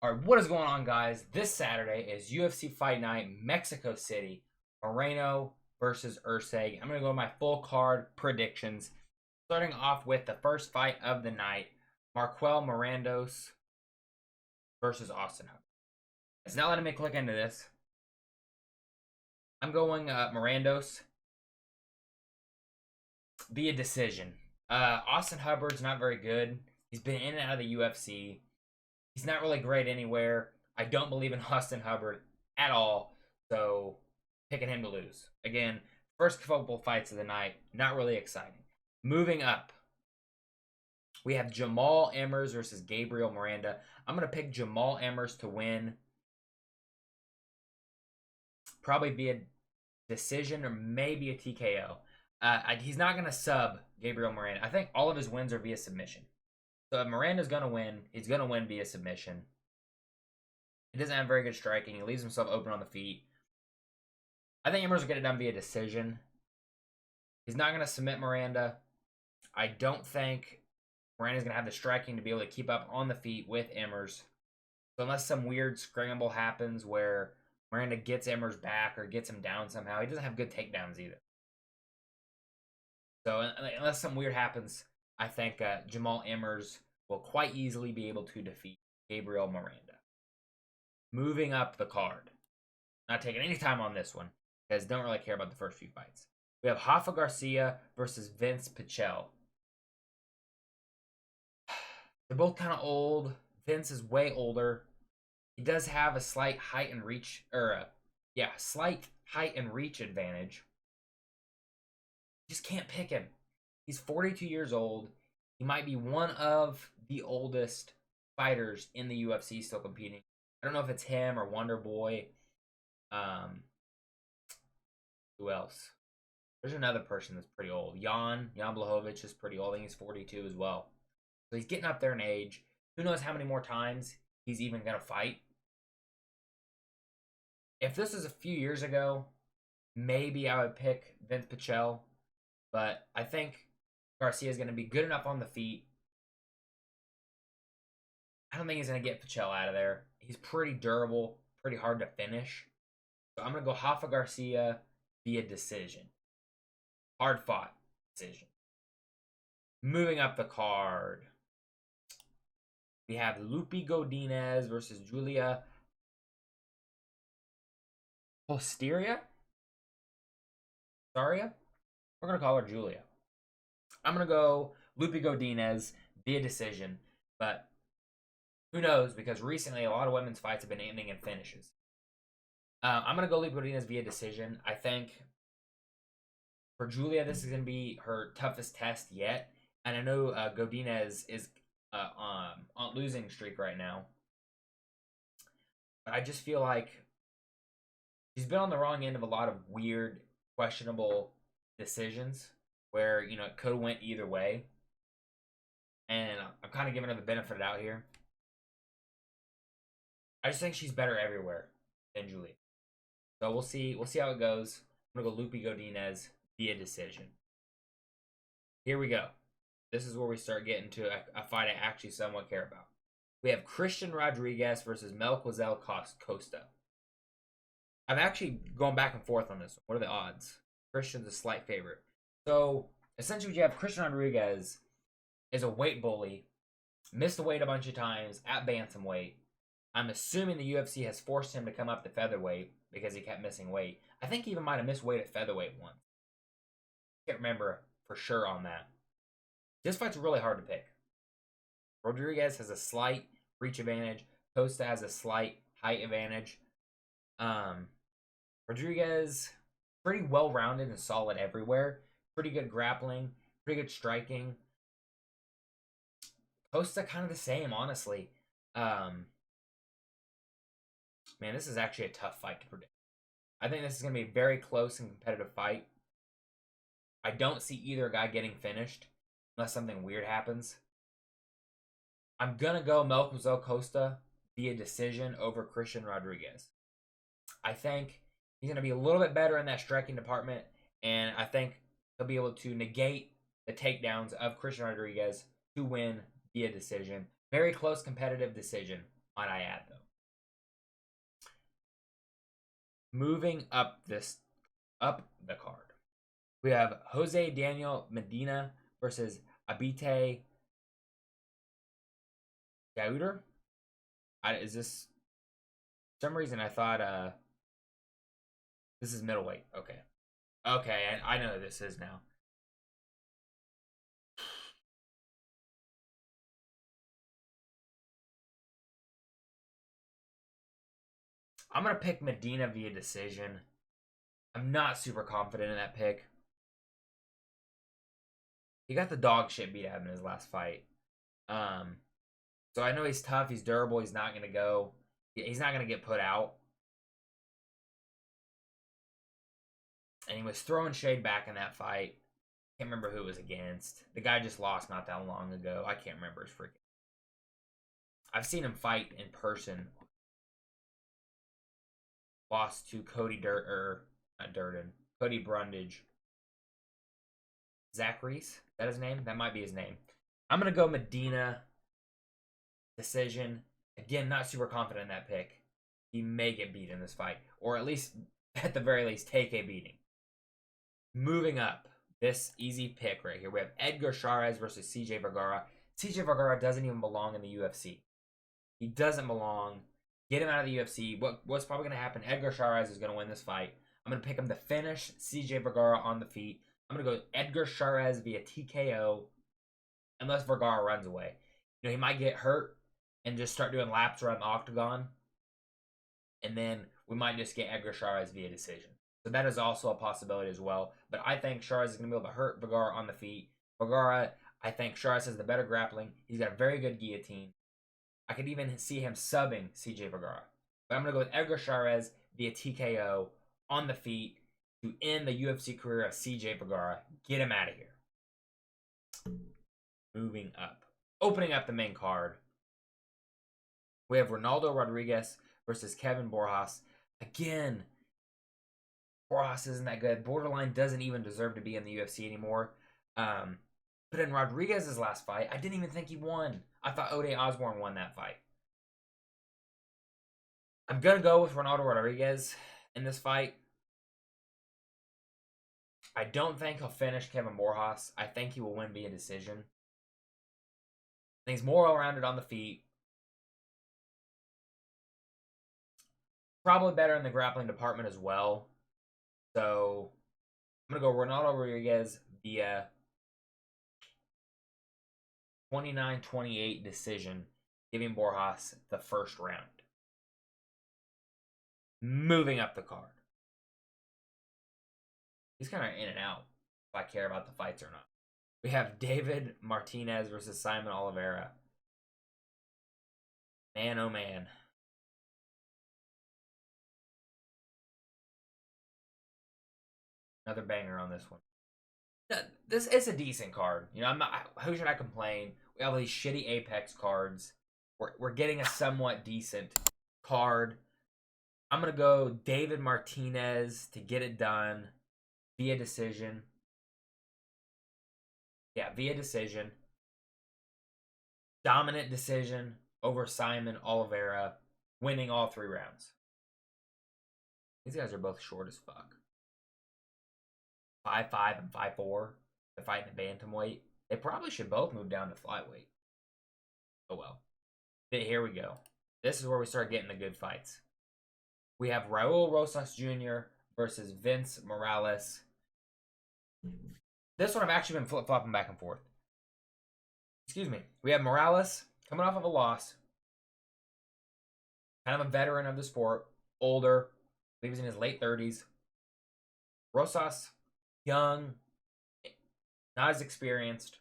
All right, what is going on, guys? This Saturday is UFC Fight Night, Mexico City. Moreno versus Erceg. I'm going to go with my full card predictions. Starting off with the first fight of the night, Marquel Mirandos versus Austin Hubbard. It's not letting me click into this. I'm going Mirandos via decision. Austin Hubbard's not very good. He's been in and out of the UFC. He's not really great anywhere. I don't believe in Austin Hubbard at all. So, picking him to lose. Again, first couple fights of the night, not really exciting. Moving up, we have Jamal Emmers versus Gabriel Miranda. I'm going to pick Jamal Emmers to win. Probably via decision or maybe a TKO. He's not going to sub Gabriel Miranda. I think all of his wins are via submission. So if Miranda's going to win, he's going to win via submission. He doesn't have very good striking. He leaves himself open on the feet. I think Emmers will get it done via decision. He's not going to submit Miranda. I don't think Miranda's going to have the striking to be able to keep up on the feet with Emmers. So unless some weird scramble happens where Miranda gets Emmers back or gets him down somehow, he doesn't have good takedowns either. So unless something weird happens, I think Jamal Emmers will quite easily be able to defeat Gabriel Miranda. Moving up the card. Not taking any time on this one, because don't really care about the first few fights. We have Rafa Garcia versus Vince Pichel. They're both kind of old. Vince is way older. He does have a slight height and reach, slight height and reach advantage. You just can't pick him. He's 42 years old. He might be one of the oldest fighters in the UFC still competing. I don't know if it's him or Wonder Boy. Who else? There's another person that's pretty old. Jan Blachowicz is pretty old. I think he's 42 as well. So he's getting up there in age. Who knows how many more times he's even going to fight. If this was a few years ago, maybe I would pick Vince Pichel. But I think Garcia is going to be good enough on the feet. I don't think he's going to get Pichel out of there. He's pretty durable, pretty hard to finish. So I'm going to go Rafa Garcia via decision. Hard fought decision. Moving up the card, we have Lupi Godinez versus Julia Posteria. Saria? We're going to call her Julia. I'm going to go Lupi Godinez via decision, but who knows, because recently a lot of women's fights have been ending in finishes. I'm going to go Lupi Godinez via decision. I think for Julia, this is going to be her toughest test yet. And I know Godinez is on losing streak right now. But I just feel like she's been on the wrong end of a lot of weird, questionable decisions where, it could have went either way. And I'm kind of giving her the benefit of the doubt here. I just think she's better everywhere than Julia. So we'll see how it goes. I'm going to go Lupi Godinez via decision. Here we go. This is where we start getting to a fight I actually somewhat care about. We have Christian Rodriguez versus Melquizael Costa. I'm actually going back and forth on this one. What are the odds? Christian's a slight favorite. So, essentially what you have, Christian Rodriguez is a weight bully. Missed the weight a bunch of times at bantamweight. I'm assuming the UFC has forced him to come up to featherweight because he kept missing weight. I think he even might have missed weight at featherweight once. Can't remember for sure on that. This fight's really hard to pick. Rodriguez has a slight reach advantage. Costa has a slight height advantage. Rodriguez, pretty well-rounded and solid everywhere. Pretty good grappling. Pretty good striking. Costa kind of the same, honestly. Man, this is actually a tough fight to predict. I think this is going to be a very close and competitive fight. I don't see either guy getting finished unless something weird happens. I'm going to go Melquizael Costa via decision over Christian Rodriguez. I think he's going to be a little bit better in that striking department, and I think he'll be able to negate the takedowns of Christian Rodriguez to win via decision. Very close competitive decision Might I add, though. Moving up the card, we have Jose Daniel Medina versus Abite Gauder. Is this, for some reason I thought this is middleweight. Okay. Okay, I know who this is now. I'm going to pick Medina via decision. I'm not super confident in that pick. He got the dog shit beat out of him in his last fight. So I know he's tough. He's durable. He's not going to go. He's not going to get put out. And he was throwing shade back in that fight. Can't remember who it was against. The guy just lost not that long ago. I can't remember his freaking. I've seen him fight in person. Lost to Cody Cody Brundage. Zach Reese? Is that his name? That might be his name. I'm going to go Medina. Decision. Again, not super confident in that pick. He may get beat in this fight. Or at least, at the very least, take a beating. Moving up. This easy pick right here. We have Edgar Chairez versus CJ Vergara. CJ Vergara doesn't even belong in the UFC. He doesn't belong. Get him out of the UFC. What's probably going to happen? Edgar Chairez is going to win this fight. I'm going to pick him to finish CJ Vergara on the feet. I'm going to go Edgar Chairez via TKO. Unless Vergara runs away. You know, he might get hurt and just start doing laps around the octagon. And then we might just get Edgar Chairez via decision. So that is also a possibility as well. But I think Chairez is going to be able to hurt Vergara on the feet. Vergara, I think Chairez has the better grappling. He's got a very good guillotine. I could even see him subbing CJ Vergara. But I'm going to go with Edgar Chairez via TKO on the feet to end the UFC career of CJ Vergara. Get him out of here. Moving up. Opening up the main card. We have Ronaldo Rodriguez versus Kevin Borjas. Again, Borjas isn't that good. Borderline doesn't even deserve to be in the UFC anymore. But in Rodriguez's last fight, I didn't even think he won. I thought Ode Osborne won that fight. I'm going to go with Ronaldo Rodriguez in this fight. I don't think he'll finish Kevin Borjas. I think he will win via decision. I think he's more well-rounded on the feet. Probably better in the grappling department as well. So, I'm going to go Ronaldo Rodriguez via 29-28 decision, giving Borjas the first round. Moving up the card. He's kind of in and out, if I care about the fights or not. We have David Martinez versus Simon Oliveira. Man, oh man. Another banger on this one. This is a decent card. You know, I'm not. Who should I complain? We have these shitty Apex cards. We're getting a somewhat decent card. I'm gonna go David Martinez to get it done via decision. Yeah, via decision. Dominant decision over Simon Oliveira, winning all 3 rounds. These guys are both short as fuck. 5'5" and 5'4". They're fighting at bantamweight. They probably should both move down to flyweight. Oh well. Here we go. This is where we start getting the good fights. We have Raul Rosas Jr. versus Vince Morales. This one I've actually been flip-flopping back and forth. Excuse me. We have Morales coming off of a loss. Kind of a veteran of the sport. Older. He was in his late 30s. Rosas, young. Not as experienced.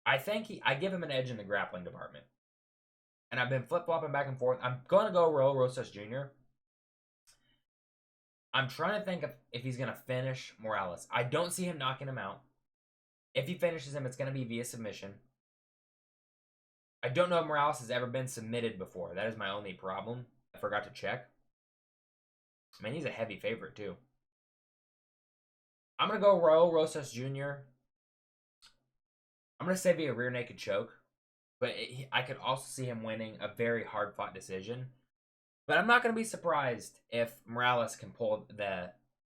I give him an edge in the grappling department. And I've been flip-flopping back and forth. I'm going to go Raul Rosas Jr. I'm trying to think if he's going to finish Morales. I don't see him knocking him out. If he finishes him, it's going to be via submission. I don't know if Morales has ever been submitted before. That is my only problem. I forgot to check. I mean, he's a heavy favorite, too. I'm going to go Raul Rosas Jr. I'm going to say via rear naked choke. but I could also see him winning a very hard fought decision. But I'm not going to be surprised if Morales can pull the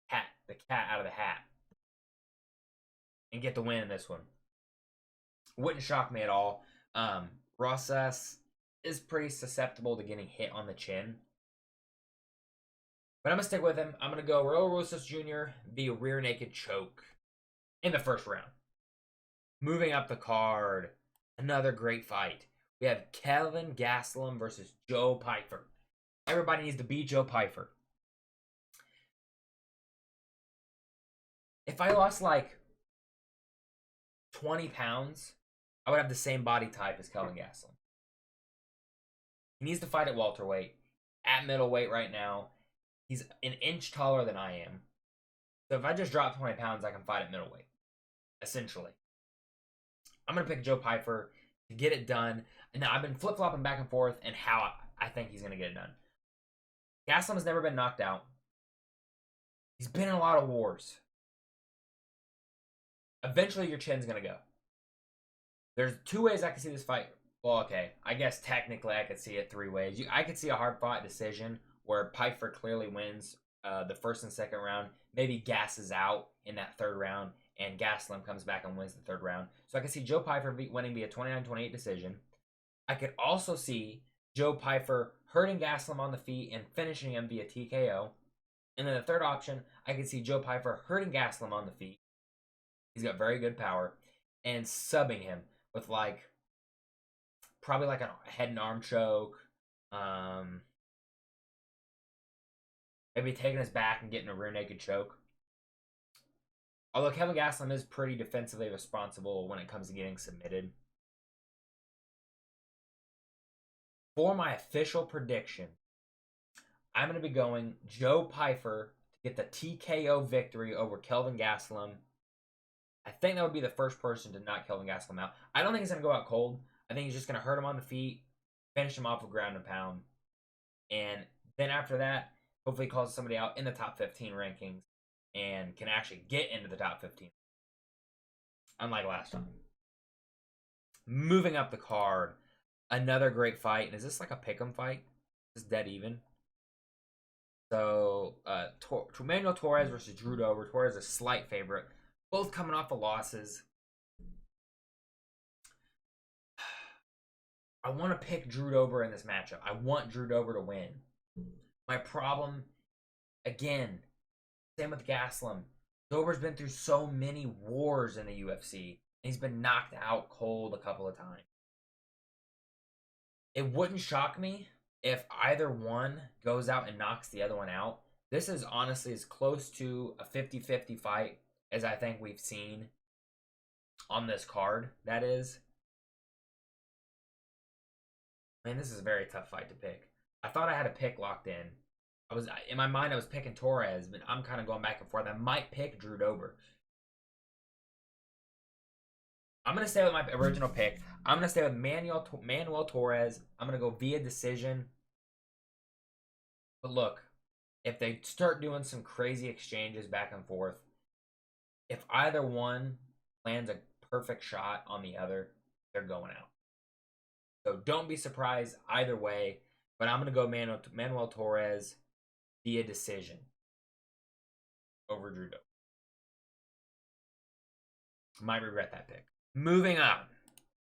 cat out of the hat and get the win in this one. Wouldn't shock me at all. Rosas is pretty susceptible to getting hit on the chin. But I'm going to stick with him. I'm going to go Raul Rosas Jr. via rear naked choke in the first round. Moving up the card, another great fight. We have Kelvin Gastelum versus Joe Pyfer. Everybody needs to beat Joe Pyfer. If I lost like 20 pounds, I would have the same body type as Kelvin Gastelum. He needs to fight at welterweight. At middleweight right now, he's an inch taller than I am. So if I just drop 20 pounds, I can fight at middleweight. Essentially. I'm going to pick Joe Pyfer to get it done. And I've been flip-flopping back and forth and how I think he's going to get it done. Gastelum has never been knocked out. He's been in a lot of wars. Eventually, your chin's going to go. There's two ways I can see this fight. Well, okay. I guess technically I could see it three ways. I could see a hard-fought decision where Pyfer clearly wins the first and second round. Maybe gasses out in that third round, and Gastelum comes back and wins the third round. So I can see Joe Pyfer winning via 29-28 decision. I could also see Joe Pyfer hurting Gastelum on the feet and finishing him via TKO. And then the third option, I could see Joe Pyfer hurting Gastelum on the feet. He's got very good power. And subbing him with probably like a head and arm choke. Maybe taking his back and getting a rear naked choke. Although Kelvin Gastelum is pretty defensively responsible when it comes to getting submitted. For my official prediction, I'm going to be going Joe Pyfer to get the TKO victory over Kelvin Gastelum. I think that would be the first person to knock Kelvin Gastelum out. I don't think he's going to go out cold. I think he's just going to hurt him on the feet, finish him off with ground and pound. And then after that, hopefully he calls somebody out in the top 15 rankings and can actually get into the top 15. Unlike last time. Moving up the card, another great fight. And is this like a pick'em fight? Is this dead even? So, Manuel Torres versus Drew Dober. Torres is a slight favorite. Both coming off of losses. I want to pick Drew Dober in this matchup. I want Drew Dober to win. My problem, again, same with Gastelum. Dober's been through so many wars in the UFC. And he's been knocked out cold a couple of times. It wouldn't shock me if either one goes out and knocks the other one out. This is honestly as close to a 50-50 fight as I think we've seen on this card, that is. Man, this is a very tough fight to pick. I thought I had a pick locked in. In my mind, I was picking Torres, but I'm kind of going back and forth. I might pick Drew Dober. I'm going to stay with my original pick. I'm going to stay with Manuel Torres. I'm going to go via decision. But look, if they start doing some crazy exchanges back and forth, if either one lands a perfect shot on the other, they're going out. So don't be surprised either way. But I'm going to go Manuel Torres via decision over Drew Dober. Might regret that pick. Moving on.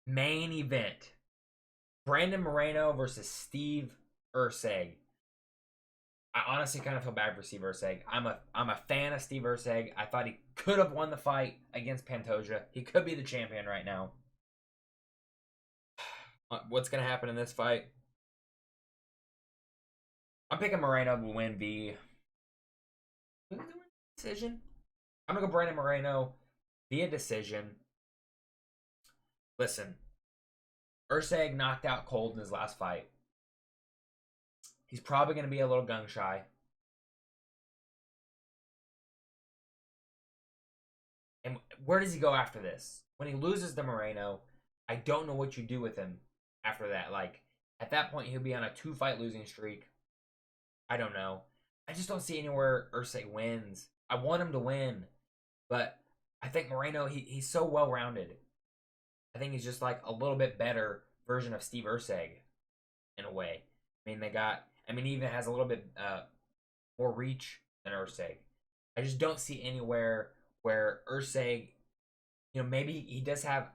Main event. Brandon Moreno versus Steve Erceg. I honestly kind of feel bad for Steve Erceg. I'm a fan of Steve Erceg. I thought he could have won the fight against Pantoja. He could be the champion right now. What's going to happen in this fight? I'm picking Moreno to win via decision. I'm going to go Brandon Moreno via decision. Listen, Erceg knocked out cold in his last fight. He's probably going to be a little gun-shy. And where does he go after this? When he loses to Moreno, I don't know what you do with him after that. Like, at that point, he'll be on a 2-fight losing streak. I don't know. I just don't see anywhere Erceg wins. I want him to win. But I think Moreno, he's so well-rounded. I think he's just like a little bit better version of Steve Erceg in a way. I mean, he even has a little bit more reach than Erceg. I just don't see anywhere where Erceg, maybe he does have.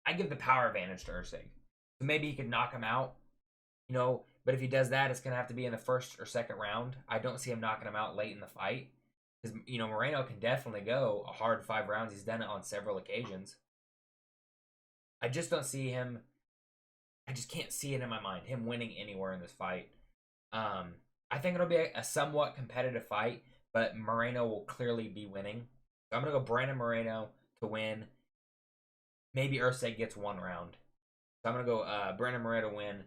I give the power advantage to Erceg. So maybe he could knock him out, but if he does that, it's going to have to be in the first or second round. I don't see him knocking him out late in the fight. Because, Moreno can definitely go a hard 5 rounds. He's done it on several occasions. I just don't see him. I just can't see it in my mind, him winning anywhere in this fight. I think it'll be a somewhat competitive fight, but Moreno will clearly be winning. So I'm going to go Brandon Moreno to win. Maybe Erceg gets 1 round. So I'm going to go Brandon Moreno to win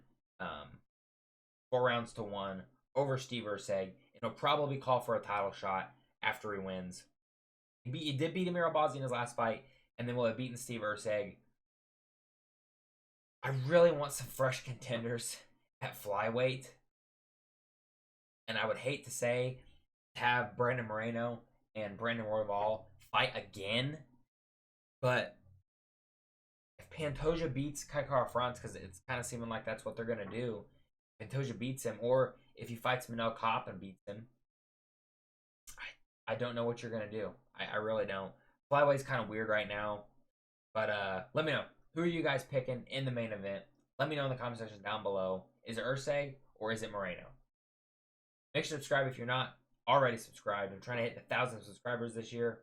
4 rounds to 1 over Steve Erceg. And he'll probably call for a title shot after he wins. He did beat Amir Albazi in his last fight, and then will have beaten Steve Erceg. I really want some fresh contenders at flyweight. And I would hate to say have Brandon Moreno and Brandon Royval fight again. But if Pantoja beats Kai Kara-France, because it's kind of seeming like that's what they're going to do, Pantoja beats him, or if he fights Manel Kopp and beats him, I don't know what you're going to do. I really don't. Flyweight's kind of weird right now. But let me know. Who are you guys picking in the main event? Let me know in the comment section down below. Is it Erceg or is it Moreno? Make sure to subscribe if you're not already subscribed. I'm trying to hit 1,000 subscribers this year.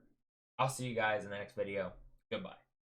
I'll see you guys in the next video. Goodbye.